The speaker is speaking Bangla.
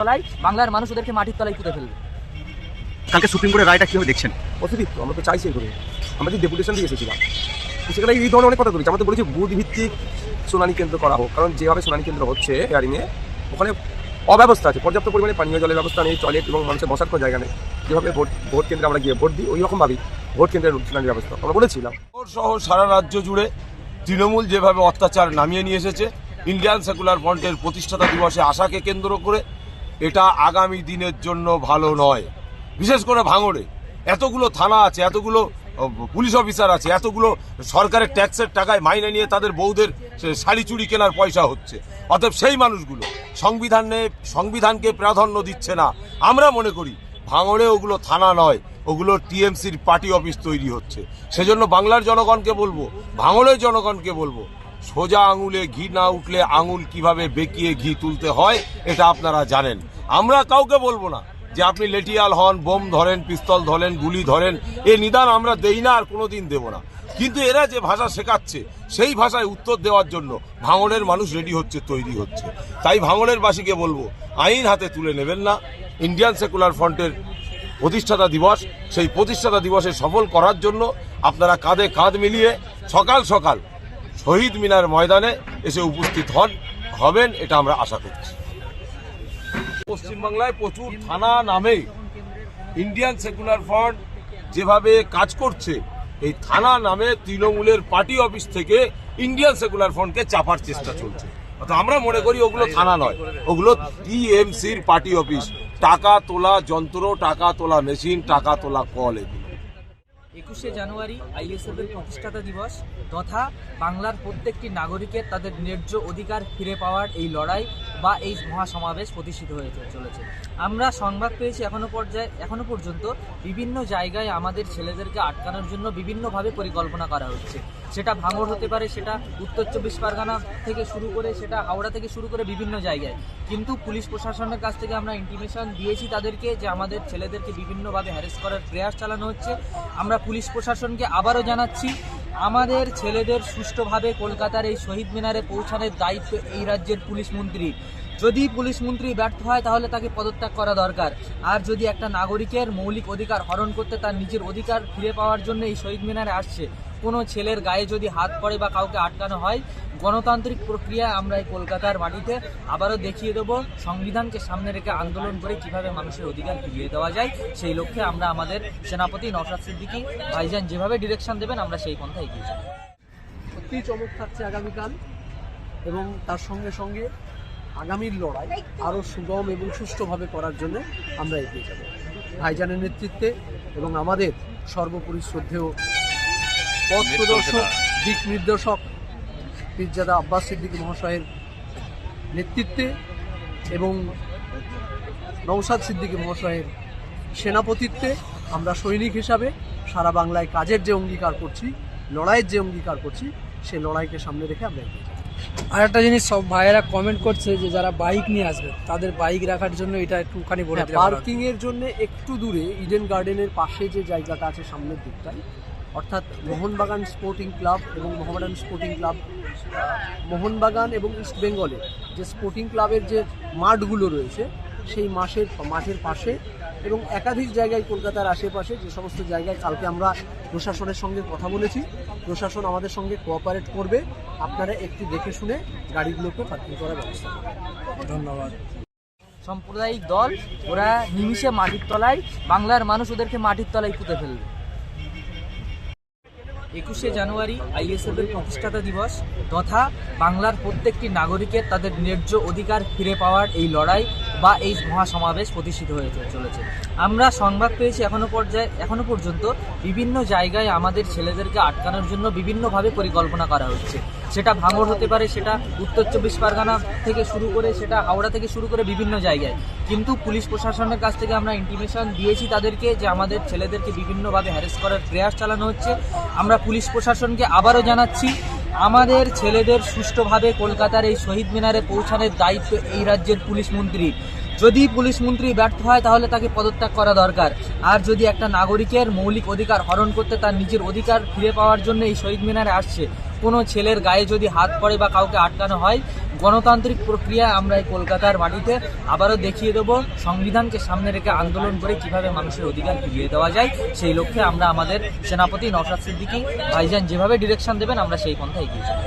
তলায় বাংলার মানুষ ওদেরকে মাটির তলায় পুঁতে ফেলবে। কালকে সুপ্রিম কোর্টের রায়টা কিভাবে দেখছেন? অতিরিক্ত আমরা তো চাইছি করে আমরা যে ডেপুটেশন দিয়ে এসেছিলাম সেখানে এই ধরনের অনেক কথা বলেছি। আমরা তো বলেছি বুথ ভিত্তিক শুনানি কেন্দ্র করা হোক, কারণ যেভাবে শুনানি কেন্দ্র হচ্ছে হিয়ারিংয়ে ওখানে অব্যবস্থা আছে, পর্যাপ্ত পরিমাণে পানীয় জলের ব্যবস্থা নেই, টয়লেট এবং মানুষের বসার কোনো জায়গা নেই। যেভাবে ভোট কেন্দ্রে আমরা গিয়ে ভোট দিই ওই রকমভাবেই ভোট কেন্দ্রের শুনানির ব্যবস্থা আমরা বলেছিলাম। সহ সারা রাজ্য জুড়ে তৃণমূল যেভাবে অত্যাচার নামিয়ে নিয়ে এসেছে ইন্ডিয়ান সেকুলার ফ্রন্টের প্রতিষ্ঠাতা দিবসে আশাকে কেন্দ্র করে, এটা আগামী দিনের জন্য ভালো নয়। বিশেষ করে ভাঙড়ে এতগুলো থানা আছে, এতগুলো পুলিশ অফিসার আছে, এতগুলো সরকারের ট্যাক্সের টাকায় মাইনে নিয়ে তাদের বউদের শাড়ি চুড়ি কেনার পয়সা হচ্ছে। অতএব সেই মানুষগুলো সংবিধানকে প্রাধান্য দিচ্ছে না। আমরা মনে করি ভাঙড়ে ওগুলো থানা নয়, ওগুলো টিএমসির পার্টি অফিস তৈরি হচ্ছে। সেজন্য বাংলার জনগণকে বলবো, ভাঙড়ের জনগণকে বলবো, সোজা আঙুলে ঘি না উঠলে আঙুল কিভাবে বেঁকিয়ে ঘি তুলতে হয় এটা আপনারা জানেন। আমরা কাউকে বলবো না যে আপনি লেটিয়াল হন, বোম ধরেন, পিস্তল ধরেন, গুলি ধরেন, এ নিদান আমরা দেই না আর কোনোদিন দেব না। কিন্তু এরা যে ভাষা শেখাচ্ছে সেই ভাষায় উত্তর দেওয়ার জন্য ভাঙড়ের মানুষ রেডি হচ্ছে, তৈরি হচ্ছে। তাই ভাঙড়ের বাসীকে বলবো, আইন হাতে তুলে নেবেন না। ইন্ডিয়ান সেকুলার ফ্রন্টের প্রতিষ্ঠাতা দিবস, সেই প্রতিষ্ঠাতা দিবসে সফল করার জন্য আপনারা কাঁধে কাঁধ মিলিয়ে সকাল সকাল শহীদ মিনার ময়দানে এসে উপস্থিত হবেন, এটা আমরা আশা করছি। পশ্চিমবাংলায় প্রচুর থানা নামে ইন্ডিয়ান সেকুলার ফ্রন্ট যেভাবে কাজ করছে, এই থানা নামে তৃণমূলের পার্টি অফিস থেকে ইন্ডিয়ান সেকুলার ফ্রন্টকে চাপার চেষ্টা চলছে। আমরা মনে করি ওগুলো থানা নয়, ওগুলো টিএমসির পার্টি অফিস। টাকা তোলা যন্ত্র, টাকা তোলা মেশিন, টাকা তোলা কল। এগুলো 21শে জানুয়ারি আইএসএফ এর প্রতিষ্ঠাতা দিবস তথা বাংলার প্রত্যেকটি নাগরিকের তাদের ন্যায্য অধিকার ফিরে পাওয়ার এই লড়াই বা এই মহাসমাবেশ প্রতিষ্ঠিত হয়ে চলেছে। আমরা সংবাদ পেয়েছি এখনো পর্যন্ত বিভিন্ন জায়গায় আমাদের ছেলেদেরকে আটকানোর জন্য বিভিন্নভাবে পরিকল্পনা করা হচ্ছে। সেটা ভাঙড় হতে পারে, সেটা উত্তর 24 পরগনা থেকে শুরু করে, সেটা হাওড়া থেকে শুরু করে বিভিন্ন জায়গায়। কিন্তু পুলিশ প্রশাসনের কাছ থেকে আমরা ইন্টিমেশন দিয়েছি তাদেরকে যে আমাদের ছেলেদেরকে বিভিন্নভাবে হ্যারাস করার প্রয়াস চালানো হচ্ছে। আমরা পুলিশ প্রশাসনকে আবারও জানাচ্ছি, আমাদের ছেলেদের সুষ্ঠুভাবে কলকাতার এই শহীদ মিনারে পৌঁছানোর দায়িত্ব এই রাজ্যের পুলিশ মন্ত্রী। যদি পুলিশ মন্ত্রী ব্যর্থ হয় তাহলে তাকে পদত্যাগ করা দরকার। আর যদি একটা নাগরিকের মৌলিক অধিকার হরণ করতে, তার নিজের অধিকার ফিরে পাওয়ার জন্য এই শহীদ মিনারে আসছে, কোনো ছেলের গায়ে যদি হাত পড়ে বা কাউকে আটকানো হয়, গণতান্ত্রিক প্রক্রিয়ায় আমরা এই কলকাতার মাটিতে আবারও দেখিয়ে দেবো সংবিধানকে সামনে রেখে আন্দোলন করে কিভাবে মানুষের অধিকার ফিরিয়ে দেওয়া যায়। সেই লক্ষ্যে আমরা আমাদের সেনাপতি নওশাদ সিদ্দিকী ভাইজান যেভাবে ডিরেকশন দেবেন আমরা সেই পন্থায় এগিয়ে যাব। সত্যিই চমক থাকছে আগামীকাল, এবং তার সঙ্গে সঙ্গে আগামীর লড়াই আরও সুগম এবং সুষ্ঠুভাবে করার জন্য আমরা এগিয়ে যাব ভাইজানের নেতৃত্বে এবং আমাদের সর্বোপরি শ্রদ্ধেয় পথ প্রদর্শক, দিক নির্দেশক পীরজাদা আব্বাস সিদ্দিকী মহাশয়ের নেতৃত্বে এবং নওশাদ সিদ্দিকী মহাশয়ের সেনাপতিত্বে আমরা সৈনিক হিসাবে সারা বাংলায় কাজের যে অঙ্গীকার করছি, লড়াইয়ের যে অঙ্গীকার করছি, সেই লড়াইকে সামনে রেখে আমরা এগিয়ে যাব। আর একটা জিনিস সব ভাইয়েরা কমেন্ট করছে যে যারা বাইক নিয়ে আসবে তাদের বাইক রাখার জন্য এটা একটুখানি বলে দিতে। পার্কিং এর জন্য একটু দূরে ইডেন গার্ডেনের পাশে যে জায়গাটা আছে সামনের দিকটায়, অর্থাৎ মোহনবাগান স্পোর্টিং ক্লাব এবং মোহামেডান স্পোর্টিং ক্লাব, মোহনবাগান এবং ইস্ট বেঙ্গলের যে স্পোর্টিং ক্লাবের যে মাঠগুলো রয়েছে সেই মাঠের পাশে এবং একাধিক জায়গায় কলকাতার আশেপাশে যে সমস্ত জায়গায় কালকে আমরা প্রশাসনের সঙ্গে কথা বলেছি, প্রশাসন আমাদের সঙ্গে কোঅপারেট করবে। আপনারা একটু দেখে শুনে গাড়িগুলোকে পার্কিং করার ব্যবস্থা করবেন। ধন্যবাদ। সাম্প্রদায়িক দল ওরা নিমিষে মাটির তলায়, বাংলার মানুষ ওদেরকে মাটির তলায় পুঁতে ফেলবে। 21শে জানুয়ারি আইএসএফ এর প্রতিষ্ঠাতা দিবস তথা বাংলার প্রত্যেকটি নাগরিকের তাদের ন্যায্য অধিকার ফিরে পাওয়ার এই লড়াই বা এই মহাসমাবেশ প্রতিষ্ঠিত হয়ে চলেছে। আমরা সংবাদ পেয়েছি এখনো পর্যন্ত বিভিন্ন জায়গায় আমাদের ছেলেদেরকে আটকানোর জন্য বিভিন্নভাবে পরিকল্পনা করা হচ্ছে। সেটা ভাঙড় হতে পারে, সেটা উত্তর 24 পরগনা থেকে শুরু করে, সেটা হাওড়া থেকে শুরু করে বিভিন্ন জায়গায়। কিন্তু পুলিশ প্রশাসনের কাছ থেকে আমরা ইন্টিমেশন দিয়েছি তাদেরকে যে আমাদের ছেলেদেরকে বিভিন্নভাবে হ্যারাস করার প্রয়াস চালানো হচ্ছে। আমরা পুলিশ প্রশাসনকে আবারও জানাচ্ছি, আমাদের ছেলেদের সুষ্ঠুভাবে কলকাতার এই শহীদ মিনারে পৌঁছানোর দায়িত্ব এই রাজ্যের পুলিশ মন্ত্রী। যদি পুলিশ মন্ত্রী ব্যর্থ হয় তাহলে তাকে পদত্যাগ করা দরকার। আর যদি একটা নাগরিকের মৌলিক অধিকার হরণ করতে, তার নিজের অধিকার ফিরে পাওয়ার জন্য এই শহীদ মিনারে আসছে, কোনো ছেলের গায়ে যদি হাত পড়ে বা কাউকে আটকানো হয়, গণতান্ত্রিক প্রক্রিয়ায় আমরা এই কলকাতার মাটিতে আবারও দেখিয়ে দেবো সংবিধানকে সামনে রেখে আন্দোলন করে কিভাবে মানুষের অধিকার ফিরিয়ে দেওয়া যায়। সেই লক্ষ্যে আমরা আমাদের সেনাপতি নওশাদ সিদ্দিকী ভাইজান যেভাবে ডিরেকশন দেবেন আমরা সেই পন্থা এগিয়ে যাব।